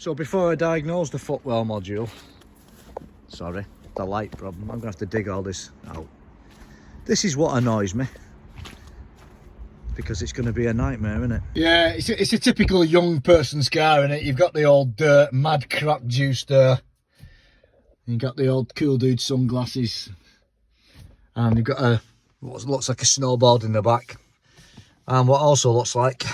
So before I diagnose the Footwell module, sorry, the light problem, I'm gonna have to dig all this out. This is what annoys me, because it's going to be a nightmare, isn't it? Yeah, it's a typical young person's car, isn't it? You've got the old mad crack juice there. You've got the old cool dude sunglasses. And you've got what looks like a snowboard in the back. And what also looks like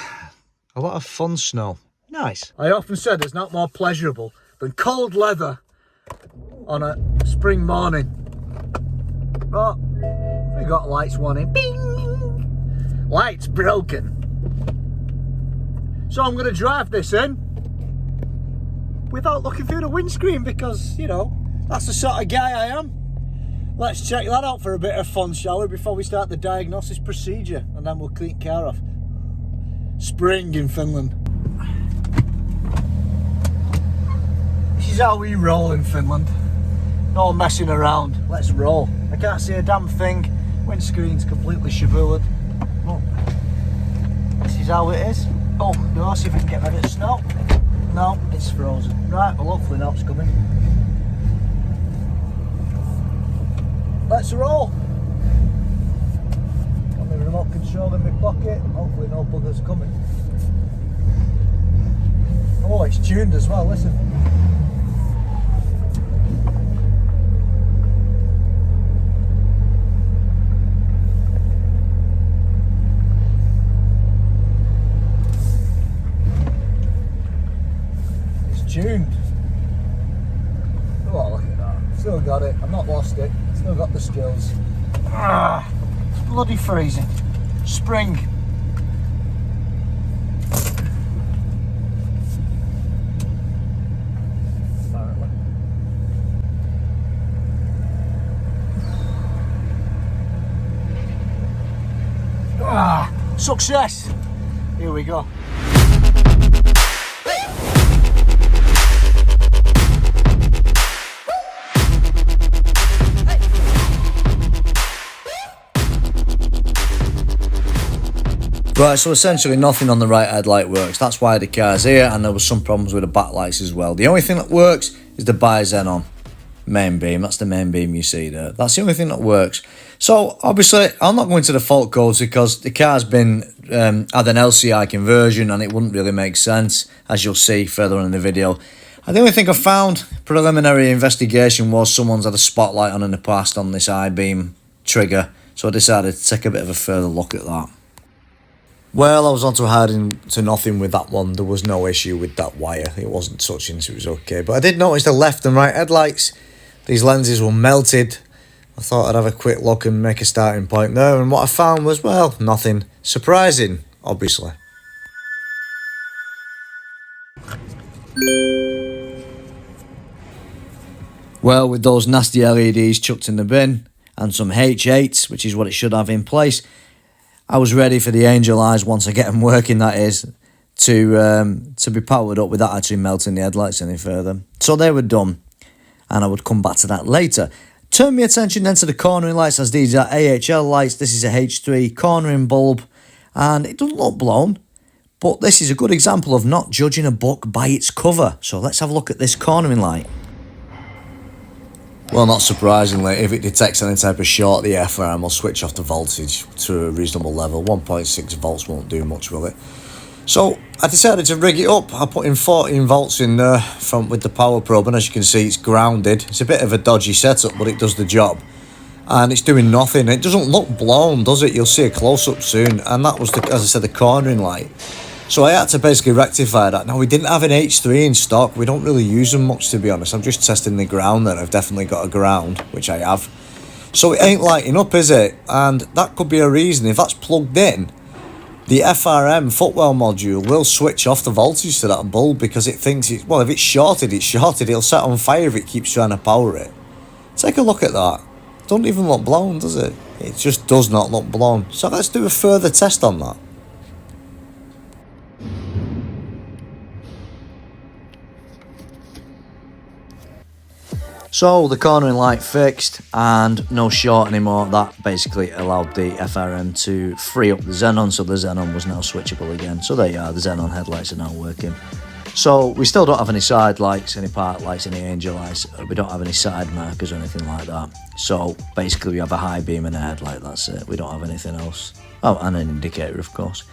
a lot of fun snow. Nice. I often said it's not more pleasurable than cold leather on a spring morning. But we got lights warning. Bing! Lights broken. So I'm going to drive this in without looking through the windscreen because, you know, that's the sort of guy I am. Let's check that out for a bit of fun, shall we, before we start the diagnosis procedure, and then we'll clean car off. Spring in Finland. This is how we roll in Finland. No messing around. Let's roll. I can't see a damn thing. Windscreen's completely shabooed. Look. This is how it is. Oh, no, see if we can get rid of the snow. No, it's frozen. Right, well, hopefully not, it's coming. Let's roll. Got my remote control in my pocket. Hopefully no buggers coming. Oh, it's tuned as well, listen. It's tuned. Oh, look at that. Still got it. I've not lost it. Still got the skills. Ah, it's bloody freezing. Spring. Apparently. Ah, success. Here we go. Right, so essentially nothing on the right headlight works. That's why the car's here, and there was some problems with the backlights as well. The only thing that works is the bi-xenon main beam. That's the main beam you see there. That's the only thing that works. So obviously I'm not going to the fault codes because the car's been had an LCI conversion and it wouldn't really make sense, as you'll see further on in the video. And the only thing I found, preliminary investigation, was someone's had a spotlight on in the past on this I-beam trigger. So I decided to take a bit of a further look at that. Well, I was on to hiding to nothing with that one. There was no issue with that wire. It wasn't touching, so it was okay. But I did notice the left and right headlights. These lenses were melted. I thought I'd have a quick look and make a starting point there. And what I found was, well, nothing surprising, obviously. Well, with those nasty LEDs chucked in the bin and some H8s, which is what it should have in place, I was ready for the angel eyes, once I get them working, that is, to be powered up without actually melting the headlights any further. So they were done, and I would come back to that later. Turn my attention then to the cornering lights, as these are AHL lights. This is a H3 cornering bulb, and it doesn't look blown, but this is a good example of not judging a book by its cover. So let's have a look at this cornering light. Well, not surprisingly, if it detects any type of short, the FRM will switch off the voltage to a reasonable level. 1.6 volts won't do much with it. So I decided to rig it up. I put in 14 volts in there with the power probe, and as you can see, it's grounded. It's a bit of a dodgy setup, but it does the job. And it's doing nothing. It doesn't look blown, does it? You'll see a close-up soon. And that was, as I said, the cornering light. So I had to basically rectify that. Now, we didn't have an H3 in stock. We don't really use them much, to be honest. I'm just testing the ground, and I've definitely got a ground, which I have. So it ain't lighting up, is it? And that could be a reason. If that's plugged in, the FRM Footwell module will switch off the voltage to that bulb because it thinks it's, well, if it's shorted, it's shorted. It'll set on fire if it keeps trying to power it. Take a look at that. Don't even look blown, does it? It just does not look blown. So let's do a further test on that. So the cornering light fixed and no short anymore. That basically allowed the FRM to free up the xenon, so the xenon was now switchable again. So there you are, the xenon headlights are now working. So we still don't have any side lights, any park lights, any angel lights. We don't have any side markers or anything like that. So basically we have a high beam and a headlight, that's it. We don't have anything else. Oh, and an indicator, of course.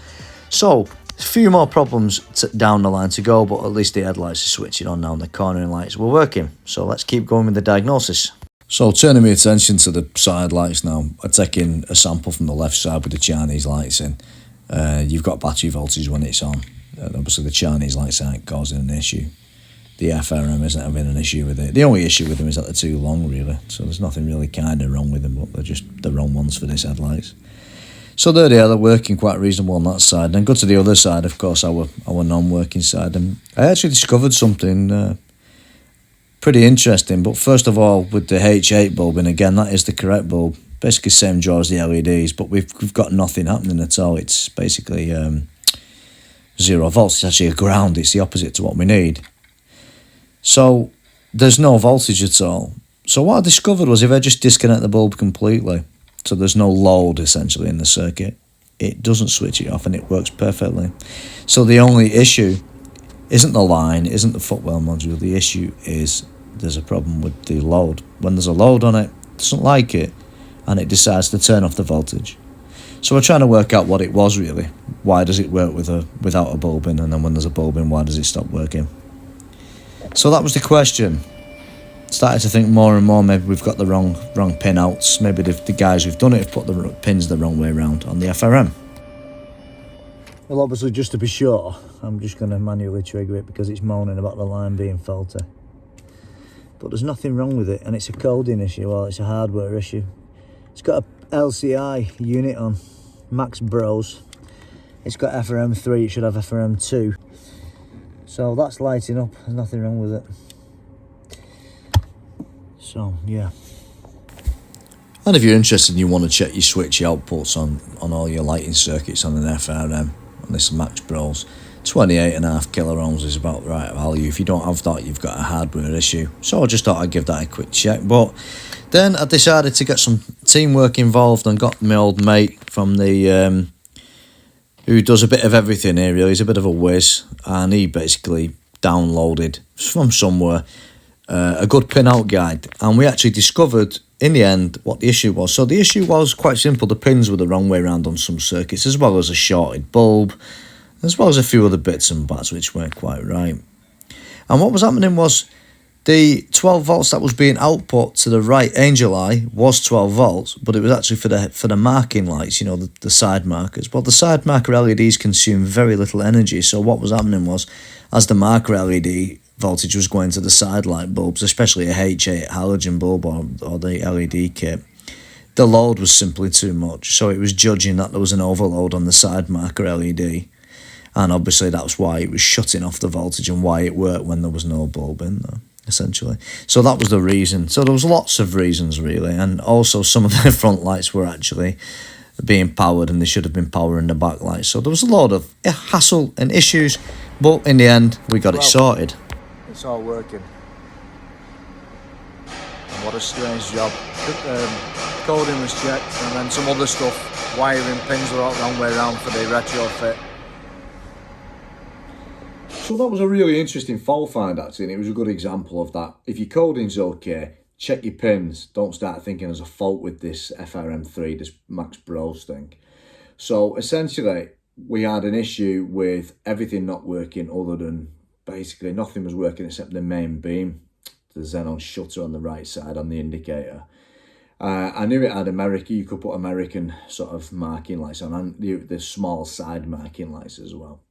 So a few more problems down the line to go, but at least the headlights are switching on now and the cornering lights were working. So let's keep going with the diagnosis. So turning my attention to the side lights now, I'm taking a sample from the left side with the Chinese lights in. You've got battery voltage when it's on. Obviously the Chinese lights aren't causing an issue. The FRM isn't having an issue with it. The only issue with them is that they're too long, really. So there's nothing really kind of wrong with them, but they're just the wrong ones for this headlights. So there they are, they're working quite reasonable on that side. And go to the other side, of course, our non-working side. And I actually discovered something pretty interesting. But first of all, with the H8 bulb, and again, that is the correct bulb. Basically same draw as the LEDs, but we've got nothing happening at all. It's basically 0 volts. It's actually a ground. It's the opposite to what we need. So there's no voltage at all. So what I discovered was if I just disconnect the bulb completely, so there's no load essentially in the circuit, it doesn't switch it off and it works perfectly. So the only issue isn't the line, isn't the Footwell module. The issue is there's a problem with the load. When there's a load on it, it doesn't like it, and it decides to turn off the voltage. So we're trying to work out what it was really. Why does it work without a bulb in, and then when there's a bulb in, why does it stop working? So that was the question. Started to think more and more, maybe we've got the wrong pin outs. Maybe the guys who've done it have put the pins the wrong way around on the FRM. Well, obviously, just to be sure, I'm just going to manually trigger it because it's moaning about the line being faulty. But there's nothing wrong with it, and it's a coding issue, or it's a hardware issue. It's got a LCI unit on, Max Bros. It's got FRM3, it should have FRM2. So that's lighting up, there's nothing wrong with it. So, yeah. And if you're interested and you want to check your switch outputs on all your lighting circuits on an FRM, on this Max Bros, 28.5 kilo ohms is about the right value. If you don't have that, you've got a hardware issue. So I just thought I'd give that a quick check. But then I decided to get some teamwork involved and got my old mate from the who does a bit of everything here really. He's a bit of a whiz, and he basically downloaded from somewhere a good pin-out guide, and we actually discovered in the end what the issue was. So the issue was quite simple. The pins were the wrong way around on some circuits, as well as a shorted bulb, as well as a few other bits and bats which weren't quite right. And what was happening was the 12 volts that was being output to the right angel eye was 12 volts, but it was actually for the marking lights, you know, the side markers. Well, the side marker LEDs consume very little energy, so what was happening was, as the marker LED voltage was going to the side light bulbs, especially a H8 halogen bulb or the LED kit, the load was simply too much. So it was judging that there was an overload on the side marker LED, and obviously that's why it was shutting off the voltage and why it worked when there was no bulb in there, essentially. So that was the reason. So there was lots of reasons really, and also some of the front lights were actually being powered and they should have been powering the back lights. So there was a lot of hassle and issues, but in the end we got it sorted. It's all working. And what a strange job. Coding was checked, and then some other stuff, wiring pins were all the wrong way around for the retrofit. So that was a really interesting fault find actually, and it was a good example of that. If your coding's okay, check your pins. Don't start thinking there's a fault with this FRM3, this Max Bros thing. So essentially, we had an issue with everything not working other than basically nothing was working except the main beam, the xenon shutter on the right side on the indicator. I knew it had you could put American sort of marking lights on, and the small side marking lights as well.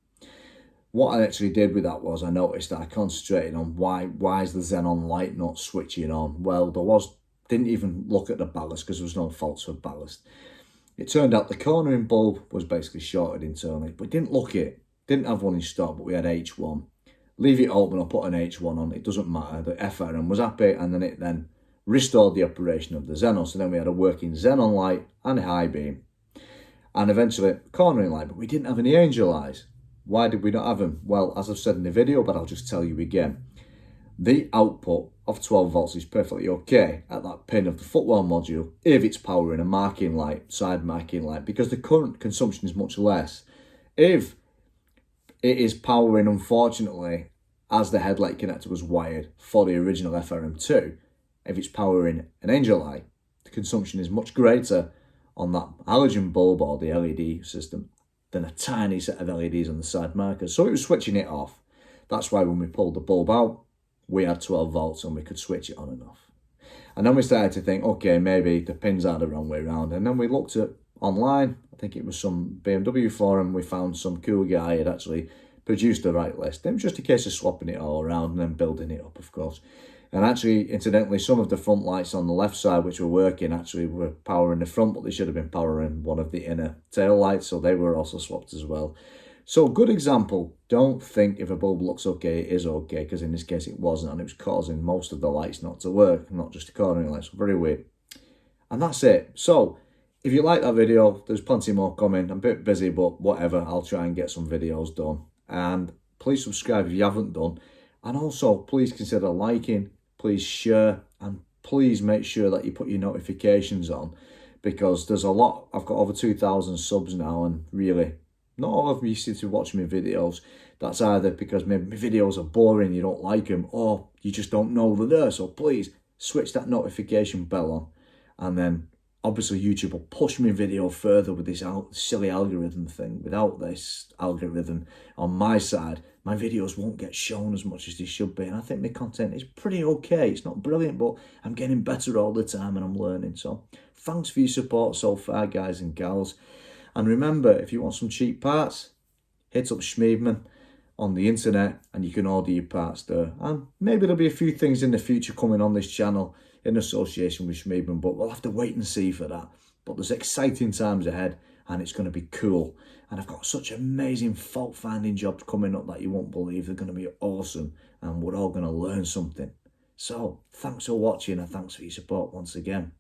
What I actually did with that was I noticed that I concentrated on why is the xenon light not switching on. Well, didn't even look at the ballast because there was no faults for ballast. It turned out the cornering bulb was basically shorted internally, but didn't look it. Didn't have one in stock, but we had H1. Leave it open or put an H1 on, it doesn't matter. The FRM was happy, and then it restored the operation of the xenon. So then we had a working xenon light and a high beam, and eventually a cornering light, but we didn't have any angel eyes. Why did we not have them? Well, as I've said in the video, but I'll just tell you again, the output of 12 volts is perfectly okay at that pin of the Footwell module if it's powering a marking light, side marking light, because the current consumption is much less. If it is powering, unfortunately, as the headlight connector was wired for the original FRM2, if it's powering an Angel Eye, the consumption is much greater on that halogen bulb or the LED system than a tiny set of LEDs on the side markers. So it was switching it off. That's why when we pulled the bulb out, we had 12 volts and we could switch it on and off. And then we started to think, okay, maybe the pins are the wrong way around. And then we looked at online, I think it was some BMW forum, we found some cool guy had actually produced the right list. It was just a case of swapping it all around and then building it up, of course. And actually, incidentally, some of the front lights on the left side, which were working, actually were powering the front, but they should have been powering one of the inner tail lights, so they were also swapped as well. So, good example. Don't think if a bulb looks okay, it is okay, because in this case it wasn't, and it was causing most of the lights not to work, not just the cornering lights. Very weird. And that's it. So, if you like that video, there's plenty more coming. I'm a bit busy, but whatever. I'll try and get some videos done. And please subscribe if you haven't done. And also, please consider liking, please share, and please make sure that you put your notifications on, because there's a lot. I've got over 2,000 subs now, and really, not all of you seem to watch my videos. That's either because maybe my videos are boring, you don't like them, or you just don't know they're there. So please switch that notification bell on, and then obviously YouTube will push my video further with this silly algorithm thing. Without this algorithm on my side, my videos won't get shown as much as they should be. And I think my content is pretty okay. It's not brilliant, but I'm getting better all the time and I'm learning. So thanks for your support so far, guys and gals. And remember, if you want some cheap parts, hit up Schmiedman on the internet and you can order your parts there. And maybe there'll be a few things in the future coming on this channel in association with Schmiedman, but we'll have to wait and see for that. But there's exciting times ahead and it's going to be cool. And I've got such amazing fault finding jobs coming up that you won't believe. They're going to be awesome and we're all going to learn something. So thanks for watching and thanks for your support once again.